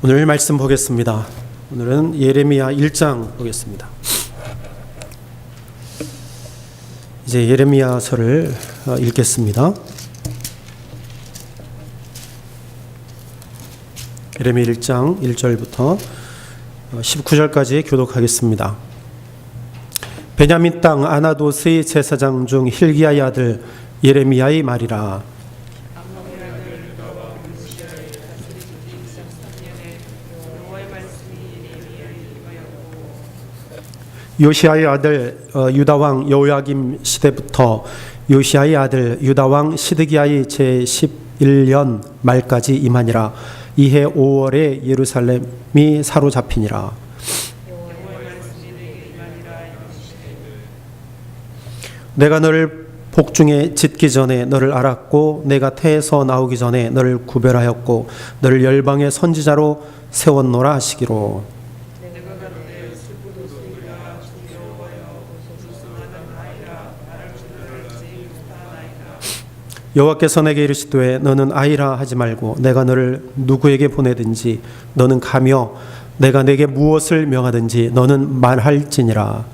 오늘 말씀 보겠습니다. 오늘은 예레미야 1장 보겠습니다. 이제 예레미야서를 읽겠습니다. 예레미야 1장 1절부터 19절까지 교독하겠습니다. 베냐민 땅 아나도스의 제사장 중 힐기야의 아들 예레미야의 말이라. 요시야의 아들 유다왕 여호야김 시대부터 요시야의 아들 유다왕 시드기야의 제11년 말까지 임하니라. 이해 5월에 예루살렘이 사로잡히니라. 내가 너를 복중에 짓기 전에 너를 알았고 내가 태에서 나오기 전에 너를 구별하였고 너를 열방의 선지자로 세웠노라 하시기로. 여호와께서 내게 이르시되 너는 아이라 하지 말고 내가 너를 누구에게 보내든지 너는 가며 내가 내게 무엇을 명하든지 너는 말할지니라.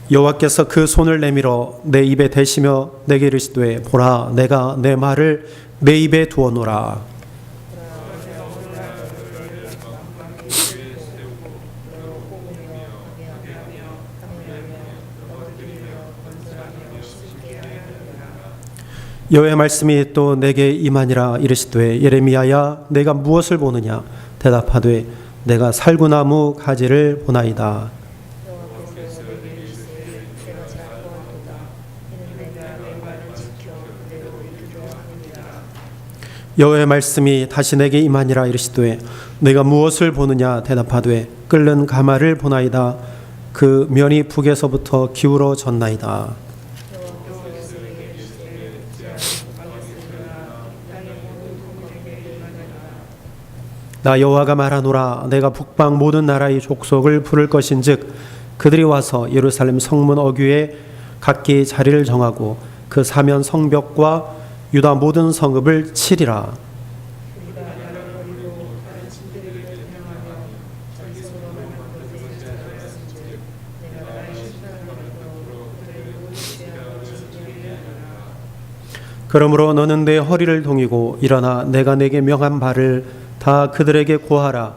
여호와께서 그 손을 내밀어 내 입에 대시며 내게 이르시되 보라 내가 내 말을 내 입에 두어노라. 여호와의 말씀이 또 내게 임하니라. 이르시되 예레미야야 내가 무엇을 보느냐. 대답하되 내가 살구나무 가지를 보나이다. 여호와의 말씀이 다시 내게 임하니라. 이르시되 내가 무엇을 보느냐. 대답하되 끓는 가마를 보나이다. 그 면이 북에서부터 기울어졌나이다. 나 여호와가 말하노라. 내가 북방 모든 나라의 족속을 부를 것인즉 그들이 와서 예루살렘 성문 어귀에 각기 자리를 정하고 그 사면 성벽과 유다 모든 성읍을 치리라. 그러므로 너는 내 허리를 동이고 일어나 내가 내게 명한 바를 다 그들에게 고하라.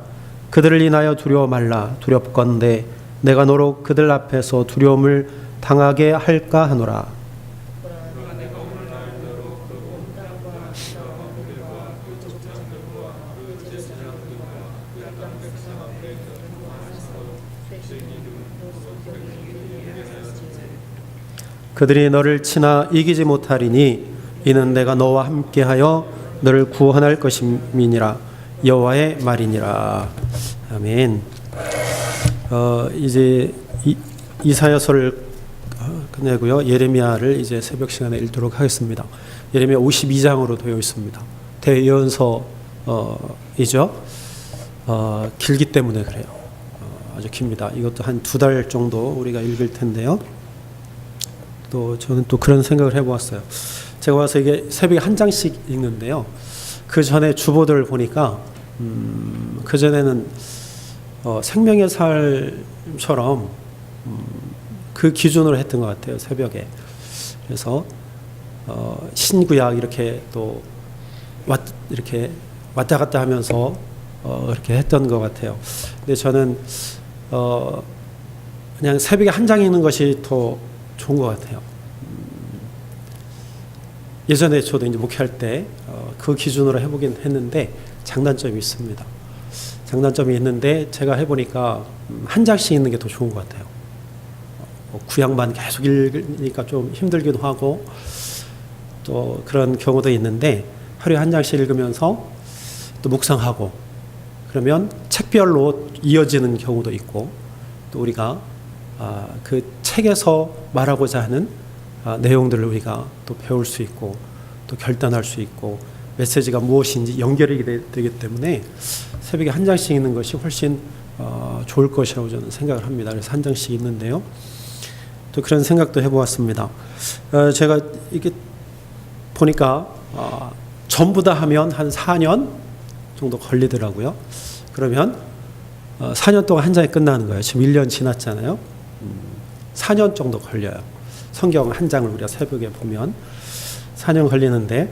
그들을 인하여 두려워 말라. 두렵건대 내가 너로 그들 앞에서 두려움을 당하게 할까 하노라. 그들이 너를 치나 이기지 못하리니 이는 내가 너와 함께하여 너를 구원할 것임이니라. 여호와의 말이니라. 아멘. 이제 이사야서를 끝내고요. 예레미야를 이제 새벽 시간에 읽도록 하겠습니다. 예레미야 52장으로 되어 있습니다. 대예언서이죠. 길기 때문에 그래요. 아주 깁니다. 이것도 한 2달 정도 우리가 읽을 텐데요. 또 저는 또 그런 생각을 해보았어요. 제가 와서 이게 새벽에 한 장씩 읽는데요. 그 전에 주보들을 보니까 그 전에는 생명의 삶처럼 그 기준으로 했던 것 같아요. 새벽에. 그래서 신구약 이렇게 또 이렇게 왔다 갔다 하면서 이렇게 했던 것 같아요. 근데 저는 그냥 새벽에 한 장 읽는 것이 더 좋은 것 같아요. 예전에 저도 이제 목회할 때 그 기준으로 해보긴 했는데 장단점이 있습니다. 장단점이 있는데 제가 해보니까 한 장씩 읽는 게 더 좋은 것 같아요. 구약만 계속 읽으니까 좀 힘들기도 하고 또 그런 경우도 있는데 하루에 한 장씩 읽으면서 또 묵상하고 그러면 책별로 이어지는 경우도 있고 또 우리가 그 책에서 말하고자 하는 내용들을 우리가 또 배울 수 있고 또 결단할 수 있고 메시지가 무엇인지 연결이 되기 때문에 새벽에 한 장씩 읽는 것이 훨씬 좋을 것이라고 저는 생각을 합니다. 그래서 한 장씩 읽는데요. 또 그런 생각도 해보았습니다. 제가 이게 보니까 전부 다 하면 한 4년 정도 걸리더라고요. 그러면 4년 동안 한 장이 끝나는 거예요. 지금 1년 지났잖아요. 4년 정도 걸려요. 성경 한 장을 우리가 새벽에 보면 4년 걸리는데,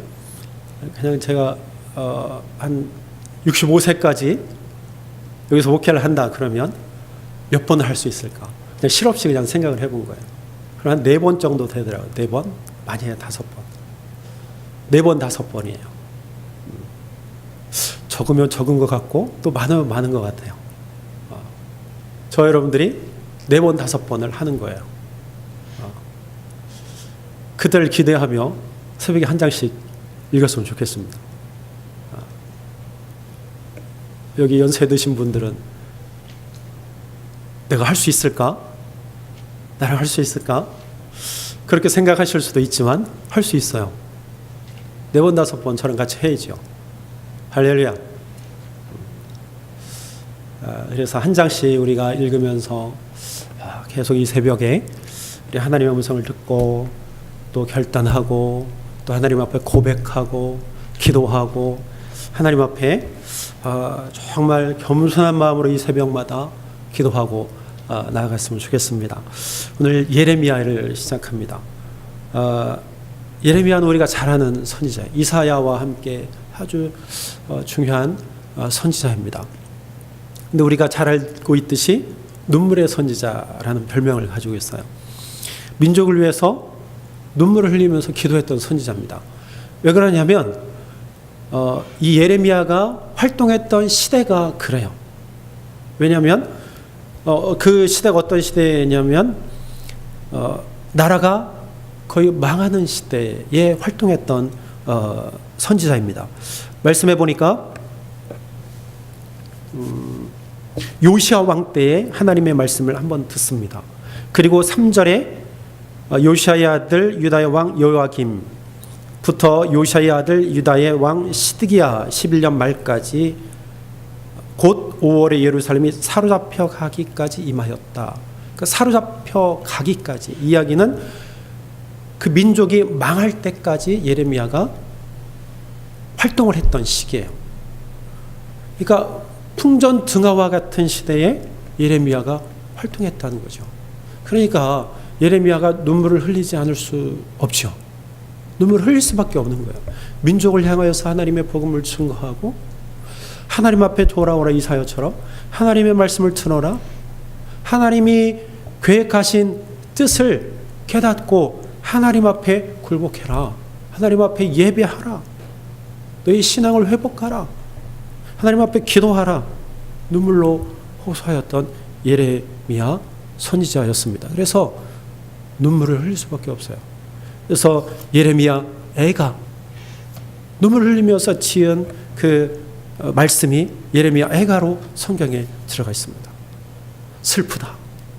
그냥 제가 한 65세까지 여기서 목회를 한다 그러면 몇 번을 할 수 있을까? 그냥 실없이 그냥 생각을 해본 거예요. 그럼 한 4번 정도 되더라고요. 4번? 많이 해요. 5번. 4번, 5번이에요. 적으면 적은 것 같고 또 많으면 많은 것 같아요. 저 여러분들이 4번, 5번을 하는 거예요. 그들 기대하며 새벽에 한 장씩 읽었으면 좋겠습니다. 여기 연세 드신 분들은 내가 할 수 있을까? 나랑 할 수 있을까? 그렇게 생각하실 수도 있지만 할 수 있어요. 4번, 5번 저랑 같이 해야죠. 할렐루야. 그래서 한 장씩 우리가 읽으면서 계속 이 새벽에 우리 하나님의 음성을 듣고 또 결단하고 또 하나님 앞에 고백하고 기도하고 하나님 앞에 정말 겸손한 마음으로 이 새벽마다 기도하고 나아갔으면 좋겠습니다. 오늘 예레미야를 시작합니다. 예레미야는 우리가 잘 아는 선지자예요. 이사야와 함께 아주 중요한 선지자입니다. 근데 우리가 잘 알고 있듯이 눈물의 선지자라는 별명을 가지고 있어요. 민족을 위해서 눈물을 흘리면서 기도했던 선지자입니다. 왜 그러냐면 이 예레미야가 활동했던 시대가 그래요. 왜냐하면 그 시대가 어떤 시대냐면 나라가 거의 망하는 시대에 활동했던 선지자입니다. 말씀해 보니까 요시야 왕 때에 하나님의 말씀을 한번 듣습니다. 그리고 3절에 요시야의 아들 유다의 왕 여호야김부터 요시야의 아들 유다의 왕 시드기야 11년 말까지 곧 5월에 예루살렘이 사로잡혀 가기까지 임하였다. 그 사로잡혀 가기까지 이야기는 그 민족이 망할 때까지 예레미야가 활동을 했던 시기예요. 그러니까 풍전등화와 같은 시대에 예레미야가 활동했다는 거죠. 그러니까 예레미야가 눈물을 흘리지 않을 수 없죠. 눈물을 흘릴 수밖에 없는 거예요. 민족을 향하여서 하나님의 복음을 증거하고 하나님 앞에 돌아오라 이사야처럼 하나님의 말씀을 들어라. 하나님이 계획하신 뜻을 깨닫고 하나님 앞에 굴복해라. 하나님 앞에 예배하라. 너희 신앙을 회복하라. 하나님 앞에 기도하라. 눈물로 호소하였던 예레미야 선지자였습니다. 그래서 눈물을 흘릴 수밖에 없어요. 그래서 예레미야 애가 눈물을 흘리면서 지은 그 말씀이 예레미야 애가로 성경에 들어가 있습니다. 슬프다,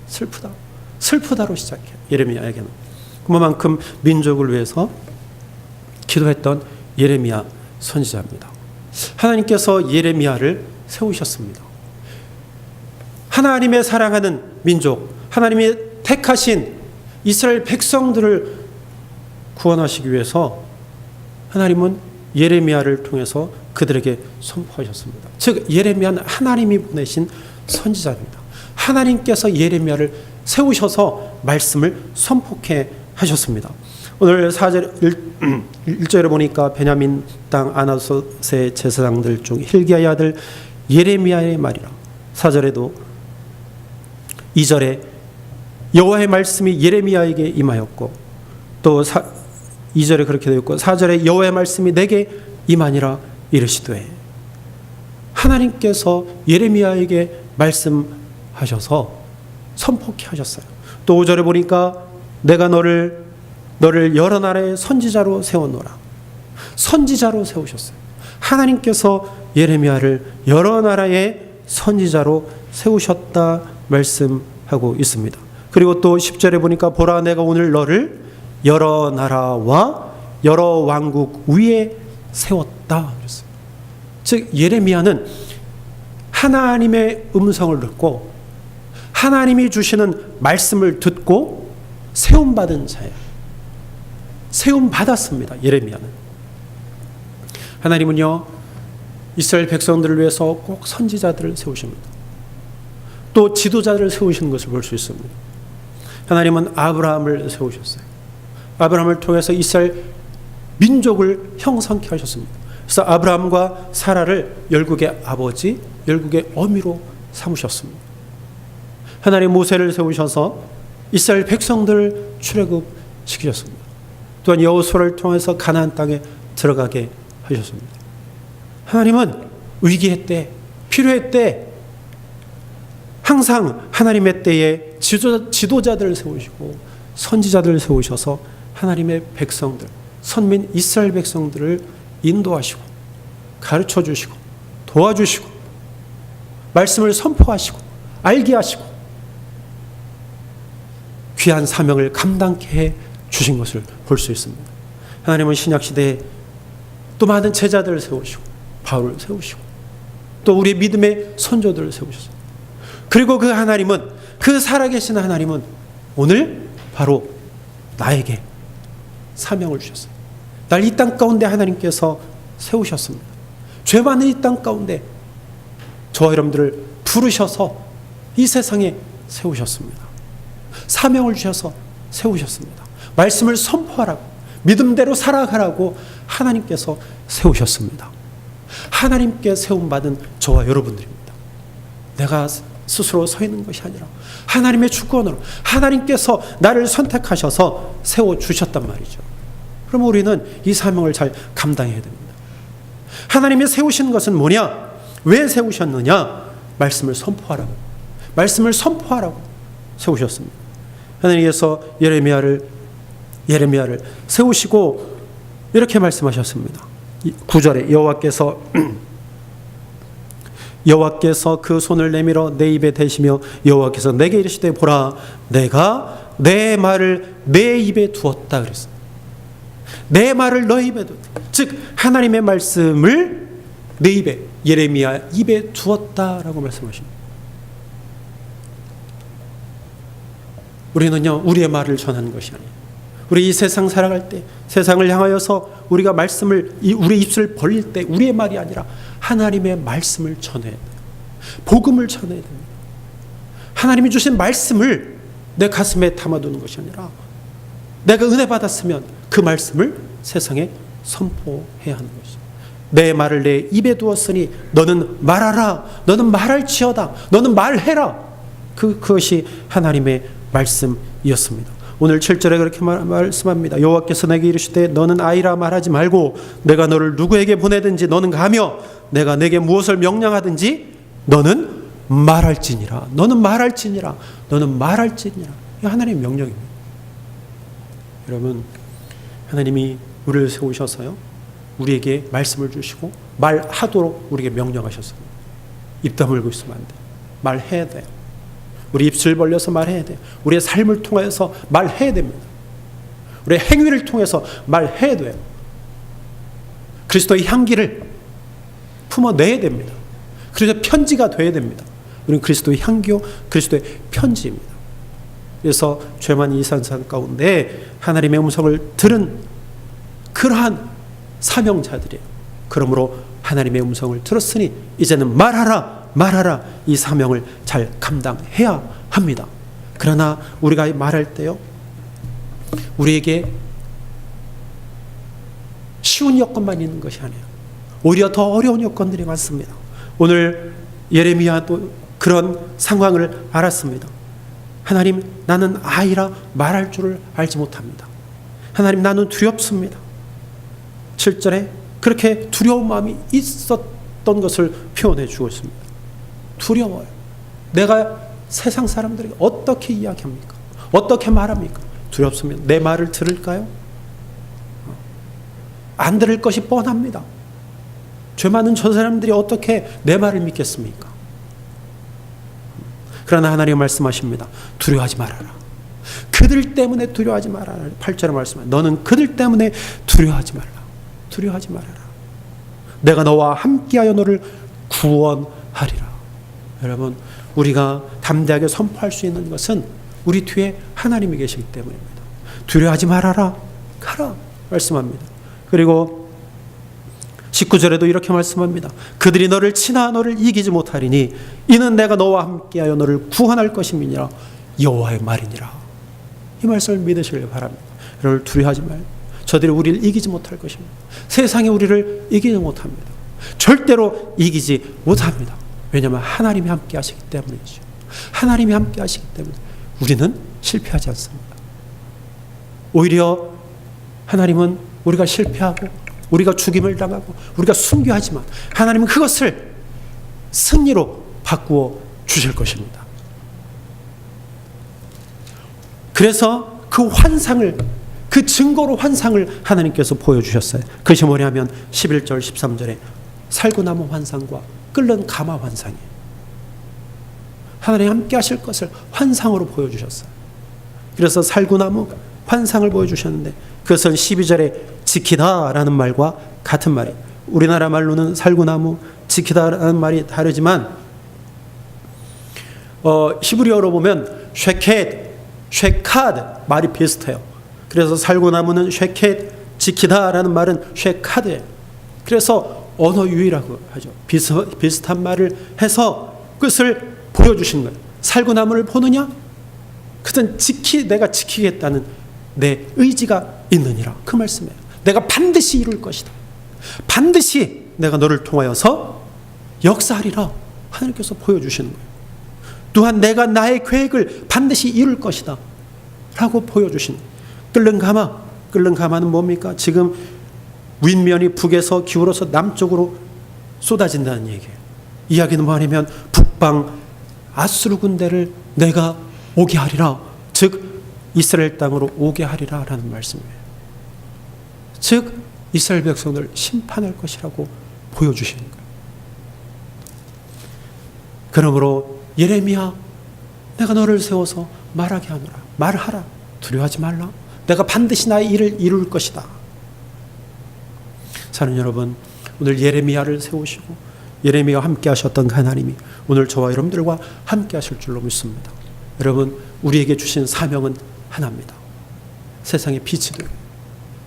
슬프다, 슬프다로 시작해요. 예레미야에게는 그만큼 민족을 위해서 기도했던 예레미야 선지자입니다. 하나님께서 예레미야를 세우셨습니다. 하나님의 사랑하는 민족, 하나님이 택하신 이스라엘 백성들을 구원하시기 위해서 하나님은 예레미야를 통해서 그들에게 선포하셨습니다. 즉 예레미야는 하나님이 보내신 선지자입니다. 하나님께서 예레미야를 세우셔서 말씀을 선포케 하셨습니다. 오늘 4절 1절에 보니까 베냐민 땅 아나솥의 제사장들 중 hil기야의 아들 예레미야의 말이라. 4절에도 2절에 여호와의 말씀이 예레미야에게 임하였고 또 2절에 그렇게 되어 있고 4절에 여호와의 말씀이 내게 임하니라 이르시되 하나님께서 예레미야에게 말씀하셔서 선포케 하셨어요. 또 5절에 보니까 내가 너를 여러 나라의 선지자로 세워놓으라. 선지자로 세우셨어요. 하나님께서 예레미야를 여러 나라의 선지자로 세우셨다 말씀하고 있습니다. 그리고 또 10절에 보니까 보라 내가 오늘 너를 여러 나라와 여러 왕국 위에 세웠다 그랬어요. 즉 예레미야는 하나님의 음성을 듣고 하나님이 주시는 말씀을 듣고 세움받은 자예요. 세움받았습니다. 예레미야는. 하나님은요, 이스라엘 백성들을 위해서 꼭 선지자들을 세우십니다. 또 지도자들을 세우시는 것을 볼 수 있습니다. 하나님은 아브라함을 세우셨어요. 아브라함을 통해서 이스라엘 민족을 형성케 하셨습니다. 그래서 아브라함과 사라를 열국의 아버지, 열국의 어미로 삼으셨습니다. 하나님 모세를 세우셔서 이스라엘 백성들을 출애굽시키셨습니다. 또한 여호수아를 통해서 가나안 땅에 들어가게 하셨습니다. 하나님은 위기의 때, 필요의 때 항상 하나님의 때에 지도자들을 세우시고 선지자들을 세우셔서 하나님의 백성들, 선민 이스라엘 백성들을 인도하시고 가르쳐 주시고 도와주시고 말씀을 선포하시고 알게 하시고 귀한 사명을 감당케 해 주신 것을 볼 수 있습니다. 하나님은 신약시대에 또 많은 제자들을 세우시고 바울을 세우시고 또 우리 믿음의 선조들을 세우셨습니다. 그리고 그 하나님은, 그 살아계신 하나님은 오늘 바로 나에게 사명을 주셨어요. 날 이 땅 가운데 하나님께서 세우셨습니다. 죄 많은 이 땅 가운데 저와 여러분들을 부르셔서 이 세상에 세우셨습니다. 사명을 주셔서 세우셨습니다. 말씀을 선포하라고, 믿음대로 살아가라고 하나님께서 세우셨습니다. 하나님께 세움받은 저와 여러분들입니다. 내가 스스로 서 있는 것이 아니라 하나님의 주권으로 하나님께서 나를 선택하셔서 세워주셨단 말이죠. 그럼 우리는 이 사명을 잘 감당해야 됩니다. 하나님이 세우신 것은 뭐냐? 왜 세우셨느냐? 말씀을 선포하라고, 말씀을 선포하라고 세우셨습니다. 하나님께서 예레미야를 세우시고 이렇게 말씀하셨습니다. 9절에 여호와께서 그 손을 내밀어 내 입에 대시며 여호와께서 내게 이르시되 보라, 내가 내 말을 내 입에 두었다 그랬어요. 내 말을 너 입에 두었다. 즉 하나님의 말씀을 내 입에, 예레미야 입에 두었다라고 말씀하십니다. 우리는요, 우리의 말을 전하는 것이 아니에요. 우리 이 세상 살아갈 때, 세상을 향하여서 우리가 말씀을, 우리 입술을 벌릴 때 우리의 말이 아니라 하나님의 말씀을 전해야 돼요. 복음을 전해야 됩니다. 하나님이 주신 말씀을 내 가슴에 담아두는 것이 아니라 내가 은혜 받았으면 그 말씀을 세상에 선포해야 하는 것이죠. 내 말을 내 입에 두었으니 너는 말하라, 너는 말할지어다, 너는 말해라. 그것이 하나님의 말씀이었습니다. 오늘 7절에 그렇게 말씀합니다. 여호와께서 내게 이르시되 너는 아이라 말하지 말고 내가 너를 누구에게 보내든지 너는 가며 내가 내게 무엇을 명령하든지 너는 말할지니라. 너는 말할지니라. 너는 말할지니라. 이 하나님의 명령입니다. 여러분, 하나님이 우리를 세우셔서요, 우리에게 말씀을 주시고 말하도록 우리에게 명령하셨습니다. 입 다물고 있으면 안 돼요. 말해야 돼요. 우리 입술 벌려서 말해야 돼요. 우리의 삶을 통해서 말해야 됩니다. 우리의 행위를 통해서 말해야 돼요. 그리스도의 향기를 품어내야 됩니다. 그래서 편지가 돼야 됩니다. 우리는 그리스도의 향기요, 그리스도의 편지입니다. 그래서 죄 많은 이 세상 가운데 하나님의 음성을 들은 그러한 사명자들이에요. 그러므로 하나님의 음성을 들었으니 이제는 말하라, 말하라. 이 사명을 잘 감당해야 합니다. 그러나 우리가 말할 때요, 우리에게 쉬운 여건만 있는 것이 아니에요. 오히려 더 어려운 여건들이 많습니다. 오늘 예레미야도 그런 상황을 알았습니다. 하나님, 나는 아이라 말할 줄을 알지 못합니다. 하나님, 나는 두렵습니다. 7절에 그렇게 두려운 마음이 있었던 것을 표현해 주고 있습니다. 두려워요. 내가 세상 사람들에게 어떻게 이야기합니까? 어떻게 말합니까? 두렵습니다. 내 말을 들을까요? 안 들을 것이 뻔합니다. 죄 많은 저 사람들이 어떻게 내 말을 믿겠습니까? 그러나 하나님 말씀하십니다. 두려워하지 말아라. 그들 때문에 두려워하지 말아라. 8절에 말씀합니다. 너는 그들 때문에 두려워하지 말라. 두려워하지 말아라. 내가 너와 함께하여 너를 구원하리라. 여러분, 우리가 담대하게 선포할 수 있는 것은 우리 뒤에 하나님이 계시기 때문입니다. 두려워하지 말아라, 가라 말씀합니다. 그리고 19절에도 이렇게 말씀합니다. 그들이 너를 치나 너를 이기지 못하리니 이는 내가 너와 함께하여 너를 구원할 것임이니라 여호와의 말이니라. 이 말씀을 믿으시길 바랍니다. 너를 두려워하지 말고 저들이 우리를 이기지 못할 것입니다. 세상이 우리를 이기지 못합니다. 절대로 이기지 못합니다. 왜냐하면 하나님이 함께 하시기 때문이죠. 하나님이 함께 하시기 때문에 우리는 실패하지 않습니다. 오히려 하나님은 우리가 실패하고 우리가 죽임을 당하고 우리가 순교하지만 하나님은 그것을 승리로 바꾸어 주실 것입니다. 그래서 그 환상을, 그 증거로 환상을 하나님께서 보여주셨어요. 그것이 뭐냐면 11절 13절에 살구나무 환상과 끓는 가마 환상이에요. 하나님 함께 하실 것을 환상으로 보여주셨어요. 그래서 살구나무 환상을 보여주셨는데 그것은 12절에 지키다라는 말과 같은 말이에요. 우리나라 말로는 살구나무, 지키다라는 말이 다르지만 히브리어로 보면 쉐카드 말이 비슷해요. 그래서 살구나무는 쉐켓, 지키다라는 말은 쉐카드예요. 그래서 언어 유희라고 하죠. 비슷한 말을 해서 그것을 보여주시는 거예요. 살구나무를 보느냐? 그것은 내가 지키겠다는 내 의지가 있느니라. 그 말씀이에요. 내가 반드시 이룰 것이다. 반드시 내가 너를 통하여서 역사하리라. 하나님께서 보여주시는 거예요. 또한 내가 나의 계획을 반드시 이룰 것이다. 라고 보여주시는 거예요. 끓는 가마는 뭡니까? 지금 윗면이 북에서 기울어서 남쪽으로 쏟아진다는 얘기예요. 이야기는 뭐냐면 북방 아수르 군대를 내가 오게 하리라. 즉 이스라엘 땅으로 오게 하리라 라는 말씀이에요. 즉 이스라엘 백성을 심판할 것이라고 보여주시는 거예요. 그러므로 예레미야, 내가 너를 세워서 말하게 하노라. 말하라. 두려워하지 말라. 내가 반드시 나의 일을 이룰 것이다. 사는 여러분, 오늘 예레미야를 세우시고 예레미야와 함께 하셨던 하나님이 오늘 저와 여러분들과 함께 하실 줄로 믿습니다. 여러분, 우리에게 주신 사명은 하나입니다. 세상의 빛이 되고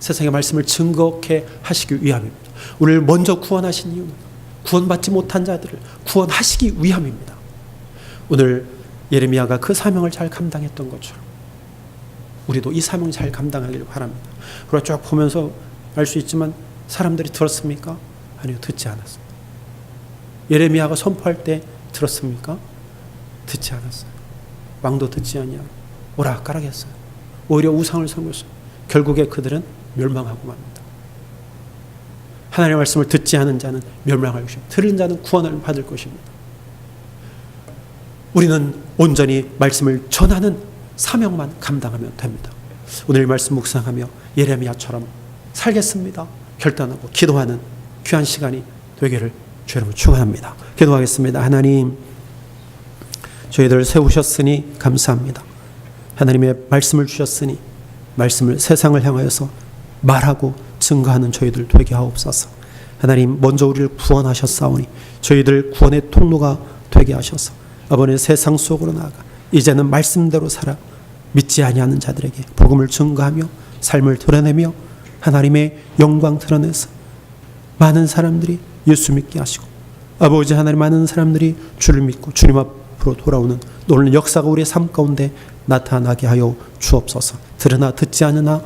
세상의 말씀을 증거케 하시기 위함입니다. 우리를 먼저 구원하신 이유는 구원받지 못한 자들을 구원하시기 위함입니다. 오늘 예레미야가 그 사명을 잘 감당했던 것처럼 우리도 이 사명을 잘 감당하기를 바랍니다. 우리가 쭉 보면서 알 수 있지만 사람들이 들었습니까? 아니요, 듣지 않았습니다. 예레미야가 선포할 때 들었습니까? 듣지 않았어요. 왕도 듣지 않냐, 오락가락했어요. 오히려 우상을 섬겼어요. 결국에 그들은 멸망하고 맙니다. 하나님의 말씀을 듣지 않은 자는 멸망할 것입니다. 들은 자는 구원을 받을 것입니다. 우리는 온전히 말씀을 전하는 사명만 감당하면 됩니다. 오늘 말씀 묵상하며 예레미야처럼 살겠습니다. 결단하고 기도하는 귀한 시간이 되기를 주 여러분 축원합니다. 기도하겠습니다. 하나님, 저희들을 세우셨으니 감사합니다. 하나님의 말씀을 주셨으니 말씀을 세상을 향하여서 말하고 증거하는 저희들 되게 하옵소서. 하나님, 먼저 우리를 구원하셨사오니 저희들 구원의 통로가 되게 하셔서 아버지 세상 속으로 나아가 이제는 말씀대로 살아 믿지 아니하는 자들에게 복음을 증거하며 삶을 드러내며 하나님의 영광 드러내서 많은 사람들이 예수 믿게 하시고 아버지 하나님, 많은 사람들이 주를 믿고 주님 앞으로 돌아오는 놀라운 역사가 우리의 삶 가운데 나타나게 하여 주옵소서. 들으나 듣지 않으나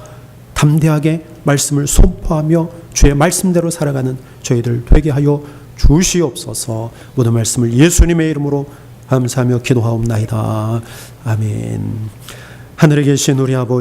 담대하게 말씀을 선포하며 주의 말씀대로 살아가는 저희들 되게 하여 주시옵소서. 모든 말씀을 예수님의 이름으로 감사하며 기도하옵나이다. 아멘. 하늘에 계신 우리 아버지,